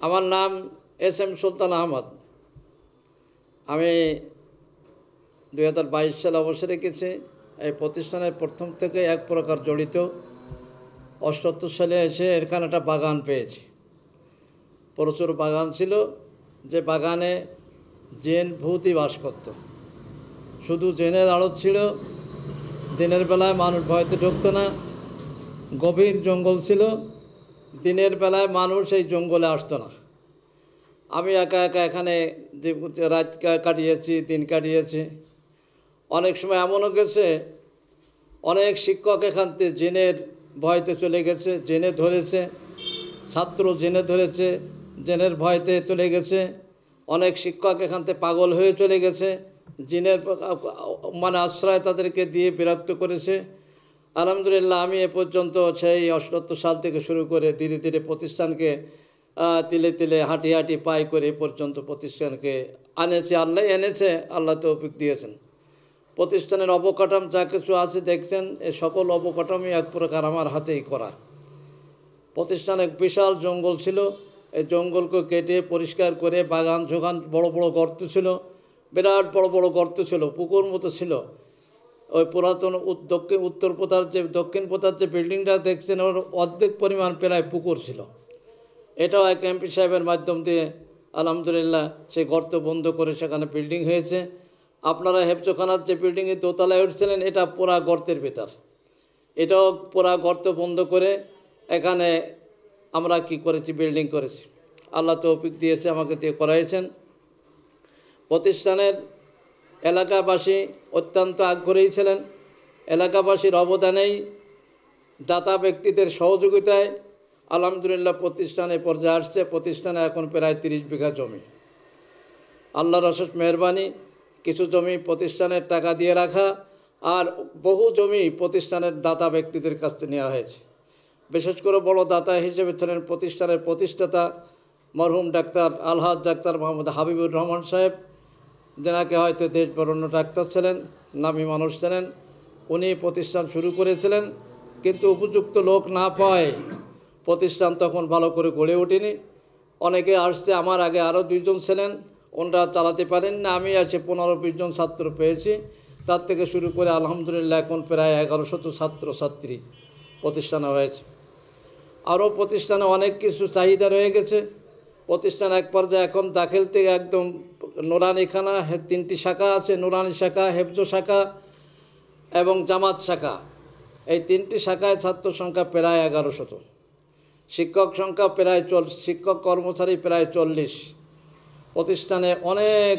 আমার নাম এস.এম. সুলতান আহমদ। আমি 2022 সালে অবসরে গেছি। এই প্রতিষ্ঠানের প্রথম থেকে এক প্রকার জড়িত। 78 সালে এসে এখানে একটা বাগান পেয়েছি। প্রচুর বাগান ছিল, যে বাগানে জিন ভূতই বাস করত। শুধু জিনের আড়ত ছিল। দিনের বেলায় মানুষ ভয়তে ঢুকতো না। গভীর জঙ্গল ছিল। দিনের বেলায় মানুষ এই জঙ্গলে আসতো না। আমি একা একা এখানে যে রাত কাটিয়েছি, দিন কাটিয়েছি। অনেক সময় এমনও গেছে, অনেক শিক্ষক এখান থেকে জিনের ভয়তে চলে গেছে, জেনে ধরেছে, ছাত্র জেনে ধরেছে, জেনের ভয়তে চলে গেছে। অনেক শিক্ষক এখান থেকে পাগল হয়ে চলে গেছে, জিনের আশ্রয় তাদেরকে দিয়ে বিরক্ত করেছে। আলহামদুলিল্লাহ, আমি এ পর্যন্ত সেই 78 সাল থেকে শুরু করে ধীরে ধীরে প্রতিষ্ঠানকে তিলে তিলে হাঁটি হাঁটি পাই করে এ পর্যন্ত প্রতিষ্ঠানকে আনেছে। আল্লাহ এনেছে, আল্লাহ তৌফিক দিয়েছেন। প্রতিষ্ঠানের অবকাঠাম যা কিছু আছে দেখছেন, এ সকল অবকাঠামই এক প্রকার আমার হাতেই করা। প্রতিষ্ঠানে বিশাল জঙ্গল ছিল। এই জঙ্গলকে কেটে পরিষ্কার করে বাগান ঝোগান, বড় বড় গর্ত ছিল, বিরাট বড় বড় গর্ত ছিল, পুকুর মতো ছিল। ওই পুরাতন দক্ষিণ পথার যে বিল্ডিংটা দেখছেন, ওর অর্ধেক পরিমাণ প্রায় পুকুর ছিল। এটাও এক এমপি সাহেবের মাধ্যম দিয়ে আলহামদুলিল্লাহ সেই গর্ত বন্ধ করে সেখানে বিল্ডিং হয়েছে। আপনারা হেফজখানার যে বিল্ডিংয়ে দোতলায় উঠছিলেন, এটা পুরা গর্তের ভেতর। এটাও পুরা গর্ত বন্ধ করে এখানে আমরা কি করেছি, বিল্ডিং করেছি। আল্লাহ তৌফিক দিয়েছে, আমাকে দিয়ে করাইছেন। প্রতিষ্ঠানের এলাকাবাসী অত্যন্ত আগ্রহী ছিলেন। এলাকাবাসীর অবদানেই, দাতা ব্যক্তিদের সহযোগিতায় আলহামদুলিল্লাহ প্রতিষ্ঠানে পর্যায়ে আসছে। প্রতিষ্ঠানে এখন প্রায় 30 বিঘা জমি। আল্লাহর অশেষ মেহরবানি। কিছু জমি প্রতিষ্ঠানের টাকা দিয়ে রাখা, আর বহু জমি প্রতিষ্ঠানের দাতা ব্যক্তিদের কাছ থেকে নেওয়া হয়েছে। বিশেষ করে বড় দাতা হিসেবে ছিলেন প্রতিষ্ঠানের প্রতিষ্ঠাতা মরহুম ডাক্তার আলহাজ ডাক্তার মোহাম্মদ হাবিবুর রহমান সাহেব, যেনাকে হয়তো দেশ বরেণ্য ডাক্তার ছিলেন, নামী মানুষ ছিলেন। উনি প্রতিষ্ঠান শুরু করেছিলেন, কিন্তু উপযুক্ত লোক না পাওয়ায় প্রতিষ্ঠান তখন ভালো করে গড়ে ওঠেনি। অনেকে আসছে, আমার আগে আরও 2 জন ছিলেন, ওনারা চালাতে পারেন না। আমি আছে 15-20 জন ছাত্র পেয়েছি। তার থেকে শুরু করে আলহামদুলিল্লাহ এখন প্রায় 1100 ছাত্রছাত্রী প্রতিষ্ঠানে হয়েছে। আরও প্রতিষ্ঠানে অনেক কিছু চাহিদা রয়ে গেছে। প্রতিষ্ঠান এক পর্যায়ে এখন দাখিল থেকে একদম নুরানিখানা 3টি শাখা আছে, নুরানি শাখা, হেফজ শাখা এবং জামাত শাখা। এই 3টি শাখায় ছাত্র সংখ্যা প্রায় 1100, শিক্ষক সংখ্যা প্রায় শিক্ষক কর্মচারী প্রায় 40। প্রতিষ্ঠানে অনেক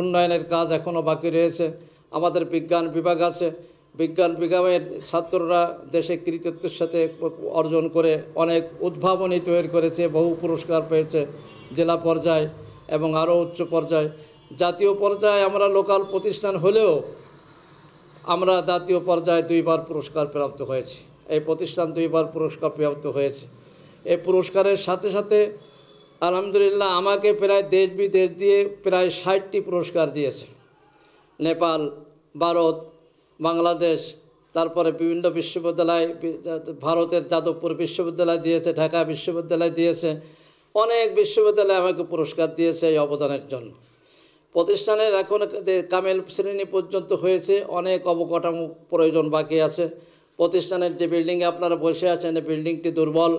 উন্নয়নের কাজ এখনও বাকি রয়েছে। আমাদের বিজ্ঞান বিভাগ আছে। বিজ্ঞান বিভাগের ছাত্ররা দেশে কৃতিত্বের সাথে অর্জন করে অনেক উদ্ভাবনী তৈরি করেছে, বহু পুরস্কার পেয়েছে জেলা পর্যায়ে এবং আরও উচ্চ পর্যায়ে। জাতীয় পর্যায়ে আমরা লোকাল প্রতিষ্ঠান হলেও আমরা জাতীয় পর্যায়ে 2 বার পুরস্কার প্রাপ্ত হয়েছি। এই প্রতিষ্ঠান 2 বার পুরস্কার প্রাপ্ত হয়েছে। এই পুরস্কারের সাথে সাথে আলহামদুলিল্লাহ আমাকে প্রায় দেশ বিদেশ দিয়ে প্রায় 60টি পুরস্কার দিয়েছে। নেপাল, ভারত, বাংলাদেশ, তারপরে বিভিন্ন বিশ্ববিদ্যালয়, ভারতের যাদবপুর বিশ্ববিদ্যালয় দিয়েছে, ঢাকা বিশ্ববিদ্যালয় দিয়েছে, অনেক বিশ্ববিদ্যালয় আমাকে পুরস্কার দিয়েছে এই অবদানের জন্য। প্রতিষ্ঠানের এখন কামেল শ্রেণী পর্যন্ত হয়েছে, অনেক অবকাঠামো প্রয়োজন বাকি আছে। প্রতিষ্ঠানের যে বিল্ডিংয়ে আপনারা বসে আছেন, এই বিল্ডিংটি দুর্বল।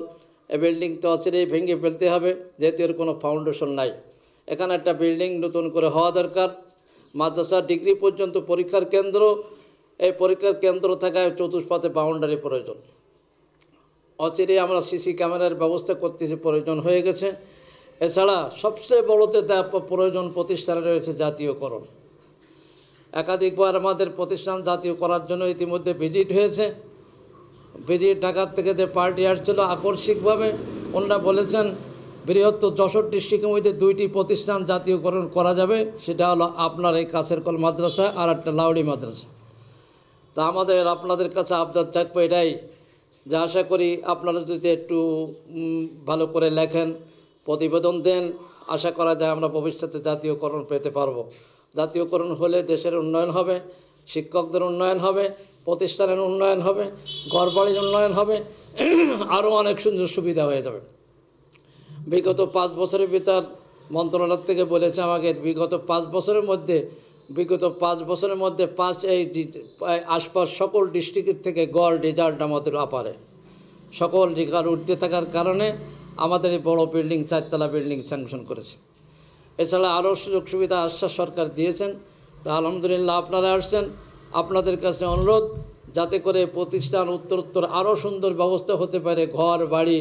এই বিল্ডিং তো অচিরেই ভেঙে ফেলতে হবে, যেহেতু এর কোনো ফাউন্ডেশন নাই। এখানে একটা বিল্ডিং নতুন করে হওয়া দরকার। মাদ্রাসা ডিগ্রি পর্যন্ত পরীক্ষার কেন্দ্র, এই পরীক্ষার কেন্দ্র থাকায় চতুষ্পাতে বাউন্ডারি প্রয়োজন। অচিরেই আমরা সিসি ক্যামেরার ব্যবস্থা করতেছি, প্রয়োজন হয়ে গেছে। এছাড়া সবচেয়ে বড়তে প্রয়োজন প্রতিষ্ঠানে রয়েছে জাতীয়করণ। একাধিকবার আমাদের প্রতিষ্ঠান জাতীয় করার জন্য ইতিমধ্যে ভিজিট হয়েছে। ভিজিট ঢাকার থেকে যে পার্টি আসছিল আকস্মিকভাবে, ওনারা বলেছেন বৃহত্তর যশোর ডিস্ট্রিক্টের মধ্যে 2টি প্রতিষ্ঠান জাতীয়করণ করা যাবে। সেটা হলো আপনার এই কাছের কল মাদ্রাসা আর একটা লাউড়ি মাদ্রাসা। তা আমাদের আপনাদের কাছে আবদার থাকবে এটাই, যে আশা করি আপনারা যদি একটু ভালো করে লেখেন, প্রতিবেদন দেন, আশা করা যায় আমরা ভবিষ্যতে জাতীয়করণ পেতে পারবো। জাতীয়করণ হলে দেশের উন্নয়ন হবে, শিক্ষকদের উন্নয়ন হবে, প্রতিষ্ঠানের উন্নয়ন হবে, ঘরবাড়ির উন্নয়ন হবে, আরও অনেক সুন্দর সুবিধা হয়ে যাবে। বিগত 5 বছরের ভিতর মন্ত্রণালয় থেকে বলেছে আমাকে বিগত 5 বছরের মধ্যে 5 এই আশপাশ সকল ডিস্ট্রিক্টের থেকে গড় রেজাল্ট আমাদের আপারে সকল রেজাল্ট উঠতে থাকার কারণে আমাদের এই বড় বিল্ডিং 4তলা বিল্ডিং স্যাংশন করেছে। এছাড়া আরও সুযোগ সুবিধা আশ্বাস সরকার দিয়েছেন। তা আলহামদুলিল্লাহ আপনারা আসছেন, আপনাদের কাছে অনুরোধ যাতে করে প্রতিষ্ঠান উত্তরোত্তর আরও সুন্দর ব্যবস্থা হতে পারে, ঘর বাড়ি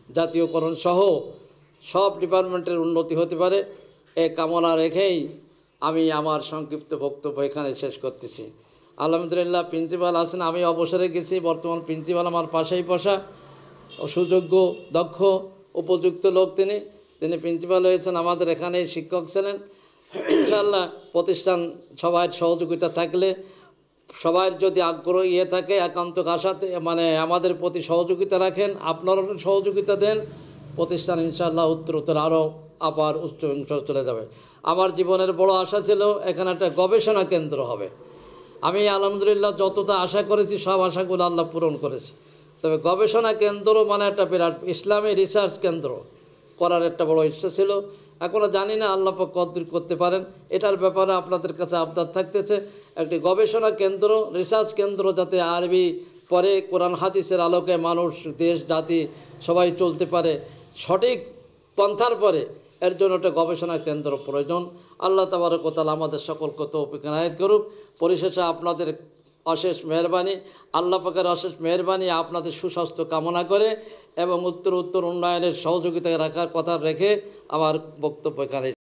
জাতীয়করণ সহ সব ডিপার্টমেন্টের উন্নতি হতে পারে, এ কামনা রেখেই আমি আমার সংক্ষিপ্ত বক্তব্য এখানে শেষ করতেছি। আলহামদুলিল্লাহ প্রিন্সিপাল আছেন, আমি অবসরে গেছি, বর্তমান প্রিন্সিপাল আমার পাশেই বসা, সুযোগ্য দক্ষ উপযুক্ত লোক তিনি প্রিন্সিপাল হয়েছেন, আমাদের এখানে শিক্ষক ছিলেন। ইনশাআল্লাহ প্রতিষ্ঠান সবার সহযোগিতা থাকলে, সবার যদি আগ্রহ থাকে, একান্ত আশাতে মানে আমাদের প্রতি সহযোগিতা রাখেন, আপনারাও সহযোগিতা দেন, প্রতিষ্ঠান ইনশাআল্লাহ উত্তরোত্তর আরও আবার উচ্চ চলে যাবে। আমার জীবনের বড় আশা ছিল এখানে একটা গবেষণা কেন্দ্র হবে। আমি আলহামদুলিল্লাহ যতটা আশা করেছি সব আশাগুলো আল্লাহ পূরণ করেছে। তবে গবেষণা কেন্দ্র মানে একটা বিরাট ইসলামী রিসার্চ কেন্দ্র করার একটা বড় ইচ্ছা ছিল। এখনও জানি না আল্লাহ পাক কতদূর করতে পারেন, এটার ব্যাপারে আপনাদের কাছে আবদার থাকতেছে একটি গবেষণা কেন্দ্র, রিসার্চ কেন্দ্র, যাতে আরবি পরে কোরআন হাদিসের আলোকে মানুষ দেশ জাতি সবাই চলতে পারে সঠিক পন্থার পরে, এর জন্য একটা গবেষণা কেন্দ্র প্রয়োজন। আল্লাহ তাবারক ওয়া তাআলা আমাদের সকলকে তৌফিক ইনায়েত করুক। পরিশেষে আপনাদের অশেষ মেহরবানি, আল্লাহ পাকের অশেষ মেহরবানি, আপনাদের সুস্বাস্থ্য কামনা করে এবং উত্তর উন্নয়নের সহযোগিতা রাখার কথা রেখে আমার বক্তব্য এখানে